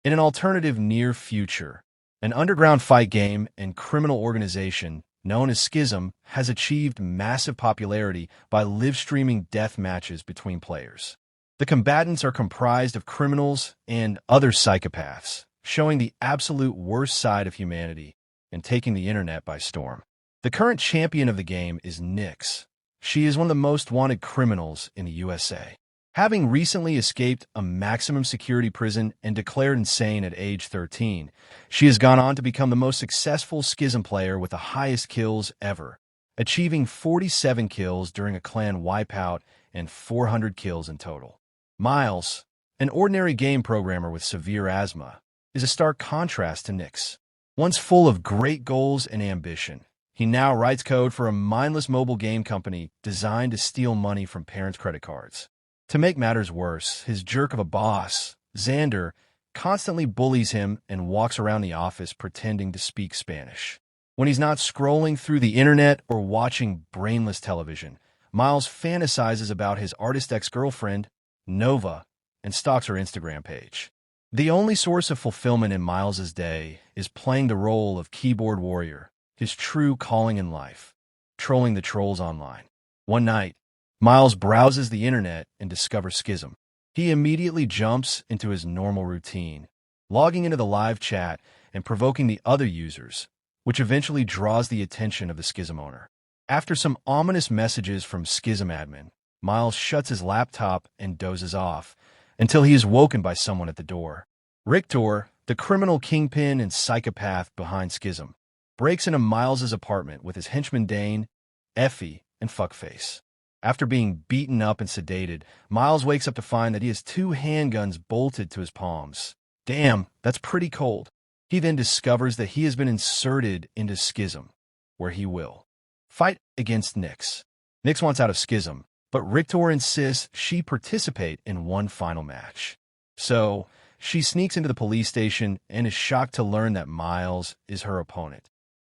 In an alternative near future, an underground fight game and criminal organization known as Schism has achieved massive popularity by live-streaming death matches between players. The combatants are comprised of criminals and other psychopaths, showing the absolute worst side of humanity and taking the internet by storm. The current champion of the game is Nyx. She is one of the most wanted criminals in the USA. Having recently escaped a maximum security prison and declared insane at age 13, she has gone on to become the most successful Schism player with the highest kills ever, achieving 47 kills during a clan wipeout and 400 kills in total. Miles, an ordinary game programmer with severe asthma, is a stark contrast to Nyx. Once full of great goals and ambition, he now writes code for a mindless mobile game company designed to steal money from parents' credit cards. To make matters worse, his jerk of a boss, Xander, constantly bullies him and walks around the office pretending to speak Spanish. When he's not scrolling through the internet or watching brainless television, Miles fantasizes about his artist ex-girlfriend, Nova, and stalks her Instagram page. The only source of fulfillment in Miles's day is playing the role of keyboard warrior, his true calling in life, trolling the trolls online. One night, Miles browses the internet and discovers Schism. He immediately jumps into his normal routine, logging into the live chat and provoking the other users, which eventually draws the attention of the Schism owner. After some ominous messages from Schism admin, Miles shuts his laptop and dozes off until he is woken by someone at the door. Rictor, the criminal kingpin and psychopath behind Schism, breaks into Miles's apartment with his henchman Dane, Effie, and Fuckface. After being beaten up and sedated, Miles wakes up to find that he has two handguns bolted to his palms. Damn, that's pretty cold. He then discovers that he has been inserted into Schism, where he will fight against Nyx. Nyx wants out of Schism, but Rictor insists she participate in one final match. So, she sneaks into the police station and is shocked to learn that Miles is her opponent.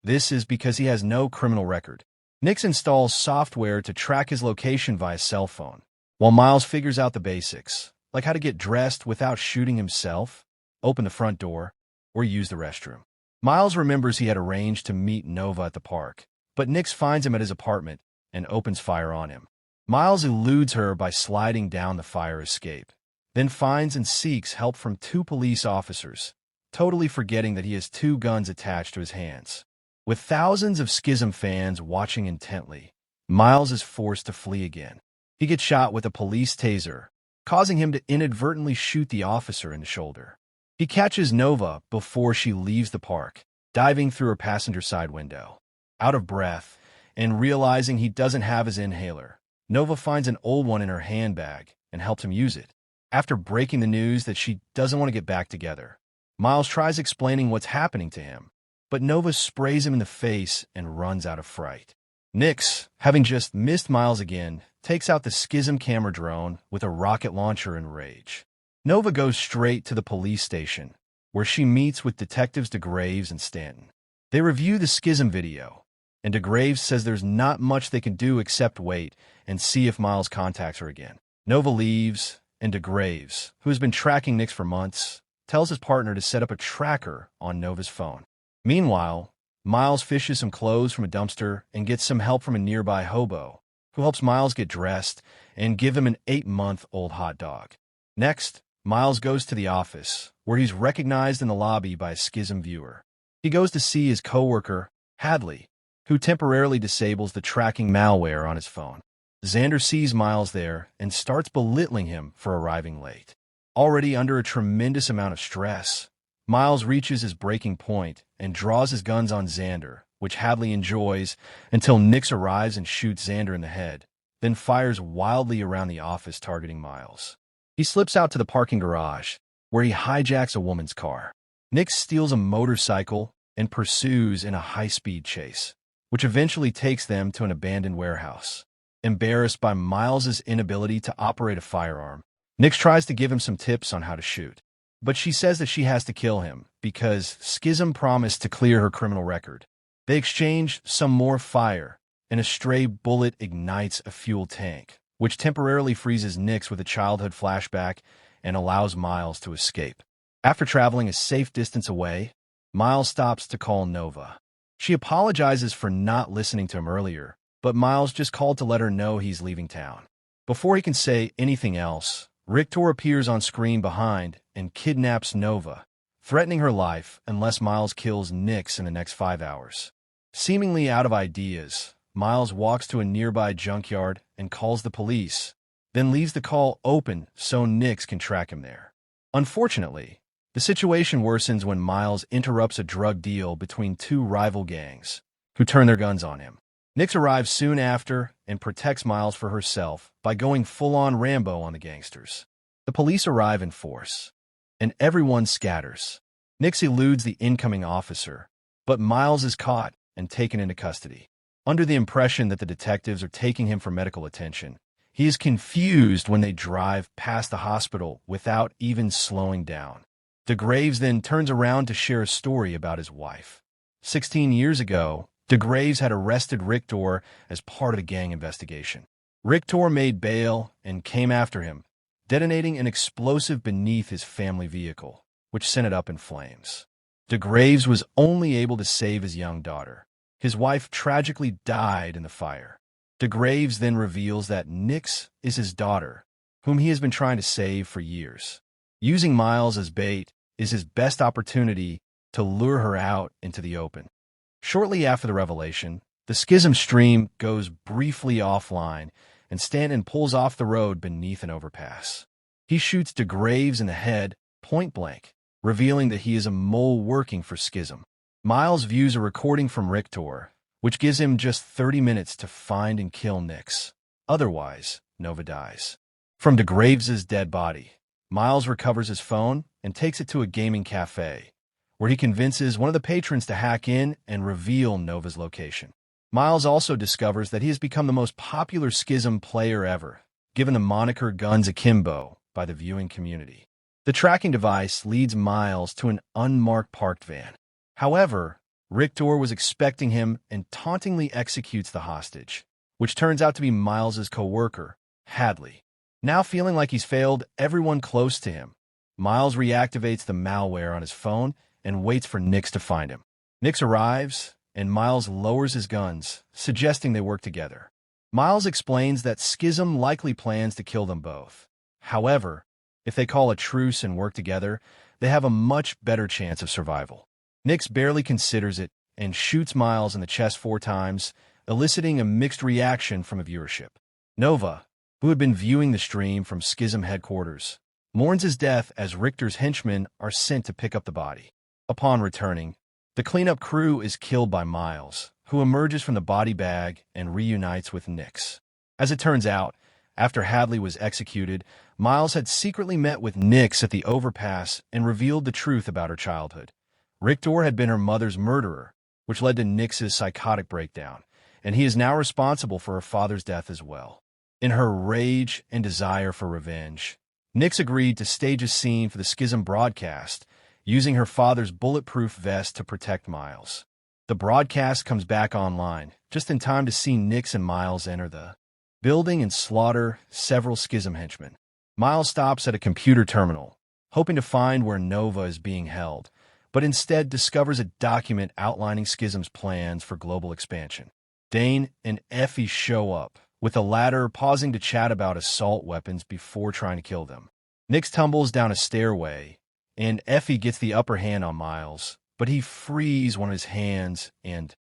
This is because he has no criminal record. Nyx installs software to track his location via cell phone, while Miles figures out the basics, like how to get dressed without shooting himself, open the front door, or use the restroom. Miles remembers he had arranged to meet Nova at the park, but Nyx finds him at his apartment and opens fire on him. Miles eludes her by sliding down the fire escape, then finds and seeks help from two police officers, totally forgetting that he has two guns attached to his hands. With thousands of Schism fans watching intently, Miles is forced to flee again. He gets shot with a police taser, causing him to inadvertently shoot the officer in the shoulder. He catches Nova before she leaves the park, diving through her passenger side window. Out of breath, and realizing he doesn't have his inhaler, Nova finds an old one in her handbag and helps him use it. After breaking the news that she doesn't want to get back together, Miles tries explaining what's happening to him, but Nova sprays him in the face and runs out of fright. Nyx, having just missed Miles again, takes out the Schism camera drone with a rocket launcher in rage. Nova goes straight to the police station, where she meets with Detectives DeGraves and Stanton. They review the Schism video, and DeGraves says there's not much they can do except wait and see if Miles contacts her again. Nova leaves, and DeGraves, who has been tracking Nyx for months, tells his partner to set up a tracker on Nova's phone. Meanwhile, Miles fishes some clothes from a dumpster and gets some help from a nearby hobo, who helps Miles get dressed and give him an 8-month-old hot dog. Next, Miles goes to the office, where he's recognized in the lobby by a Schism viewer. He goes to see his coworker, Hadley, who temporarily disables the tracking malware on his phone. Xander sees Miles there and starts belittling him for arriving late. Already under a tremendous amount of stress, Miles reaches his breaking point and draws his guns on Xander, which Hadley enjoys until Nyx arrives and shoots Xander in the head, then fires wildly around the office targeting Miles. He slips out to the parking garage, where he hijacks a woman's car. Nyx steals a motorcycle and pursues in a high-speed chase, which eventually takes them to an abandoned warehouse. Embarrassed by Miles's inability to operate a firearm, Nyx tries to give him some tips on how to shoot. But she says that she has to kill him because Schism promised to clear her criminal record. They exchange some more fire, and a stray bullet ignites a fuel tank, which temporarily freezes Nyx with a childhood flashback and allows Miles to escape. After traveling a safe distance away, Miles stops to call Nova. She apologizes for not listening to him earlier, but Miles just called to let her know he's leaving town. Before he can say anything else, Rictor appears on screen behind and kidnaps Nova, threatening her life unless Miles kills Nix in the next 5 hours. Seemingly out of ideas, Miles walks to a nearby junkyard and calls the police, then leaves the call open so Nix can track him there. Unfortunately, the situation worsens when Miles interrupts a drug deal between two rival gangs, who turn their guns on him. Nix arrives soon after and protects Miles for herself by going full-on Rambo on the gangsters. The police arrive in force, and everyone scatters. Nix eludes the incoming officer, but Miles is caught and taken into custody. Under the impression that the detectives are taking him for medical attention, he is confused when they drive past the hospital without even slowing down. DeGraves then turns around to share a story about his wife. 16 years ago, DeGraves had arrested Rictor as part of the gang investigation. Rictor made bail and came after him, detonating an explosive beneath his family vehicle, which sent it up in flames. DeGraves was only able to save his young daughter. His wife tragically died in the fire. DeGraves then reveals that Nix is his daughter, whom he has been trying to save for years. Using Miles as bait is his best opportunity to lure her out into the open. Shortly after the revelation, the Schism stream goes briefly offline and Stanton pulls off the road beneath an overpass. He shoots DeGraves in the head, point blank, revealing that he is a mole working for Schism. Miles views a recording from Rictor, which gives him just 30 minutes to find and kill Nix. Otherwise, Nova dies. From DeGraves' dead body, Miles recovers his phone and takes it to a gaming cafe, where he convinces one of the patrons to hack in and reveal Nova's location. Miles also discovers that he has become the most popular Schism player ever, given the moniker Guns Akimbo by the viewing community. The tracking device leads Miles to an unmarked parked van. However, Rictor was expecting him and tauntingly executes the hostage, which turns out to be Miles's co-worker, Hadley. Now feeling like he's failed everyone close to him, Miles reactivates the malware on his phone and waits for Nix to find him. Nix arrives, and Miles lowers his guns, suggesting they work together. Miles explains that Schism likely plans to kill them both. However, if they call a truce and work together, they have a much better chance of survival. Nix barely considers it and shoots Miles in the chest 4 times, eliciting a mixed reaction from a viewership. Nova, who had been viewing the stream from Schism headquarters, mourns his death as Richter's henchmen are sent to pick up the body. Upon returning, the cleanup crew is killed by Miles, who emerges from the body bag and reunites with Nix. As it turns out, after Hadley was executed, Miles had secretly met with Nix at the overpass and revealed the truth about her childhood. Rictor had been her mother's murderer, which led to Nix's psychotic breakdown, and he is now responsible for her father's death as well. In her rage and desire for revenge, Nix agreed to stage a scene for the Schism broadcast, using her father's bulletproof vest to protect Miles. The broadcast comes back online, just in time to see Nix and Miles enter the building and slaughter several Schism henchmen. Miles stops at a computer terminal, hoping to find where Nova is being held, but instead discovers a document outlining Schism's plans for global expansion. Dane and Effie show up, with the latter pausing to chat about assault weapons before trying to kill them. Nix tumbles down a stairway, and Effie gets the upper hand on Miles, but he frees one of his hands and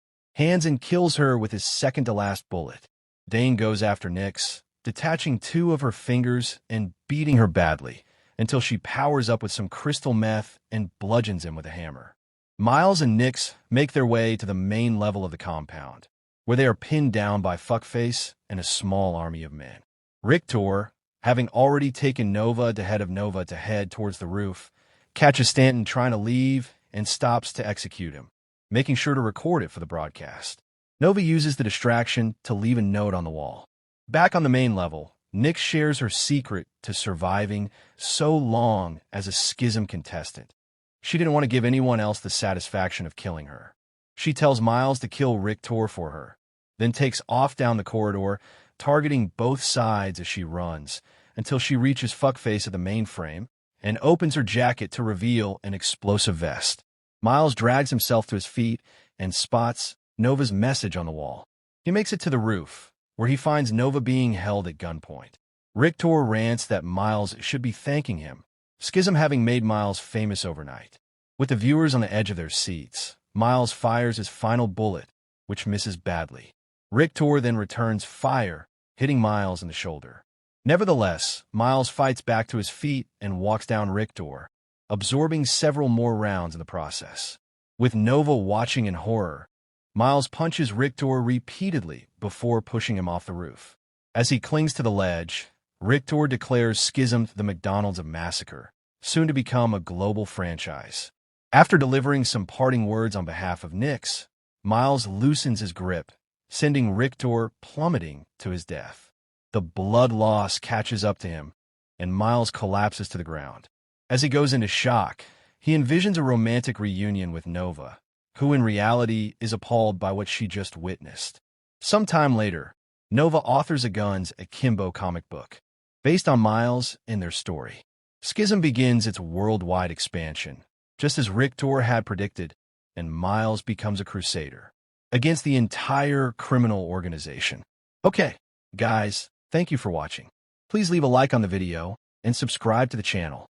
kills her with his second-to-last bullet. Dane goes after Nix, detaching 2 of her fingers and beating her badly, until she powers up with some crystal meth and bludgeons him with a hammer. Miles and Nix make their way to the main level of the compound, where they are pinned down by Fuckface and a small army of men. Rictor, having already taken Nova to head towards the roof, catches Stanton trying to leave and stops to execute him, making sure to record it for the broadcast. Nova uses the distraction to leave a note on the wall. Back on the main level, Nix shares her secret to surviving so long as a Schism contestant. She didn't want to give anyone else the satisfaction of killing her. She tells Miles to kill Rictor for her, then takes off down the corridor, targeting both sides as she runs, until she reaches Fuckface at the mainframe and opens her jacket to reveal an explosive vest. Miles drags himself to his feet and spots Nova's message on the wall. He makes it to the roof, where he finds Nova being held at gunpoint. Rictor rants that Miles should be thanking him, Schism having made Miles famous overnight. With the viewers on the edge of their seats, Miles fires his final bullet, which misses badly. Rictor then returns fire, hitting Miles in the shoulder. Nevertheless, Miles fights back to his feet and walks down Rictor, absorbing several more rounds in the process. With Nova watching in horror, Miles punches Rictor repeatedly before pushing him off the roof. As he clings to the ledge, Rictor declares Schism the McDonald's of Massacre, soon to become a global franchise. After delivering some parting words on behalf of Nyx, Miles loosens his grip, sending Rictor plummeting to his death. The blood loss catches up to him, and Miles collapses to the ground. As he goes into shock, he envisions a romantic reunion with Nova, who in reality is appalled by what she just witnessed. Sometime later, Nova authors a Guns Akimbo comic book, based on Miles and their story. Schism begins its worldwide expansion, just as Rictor had predicted, and Miles becomes a crusader against the entire criminal organization. Okay, guys, thank you for watching. Please leave a like on the video and subscribe to the channel.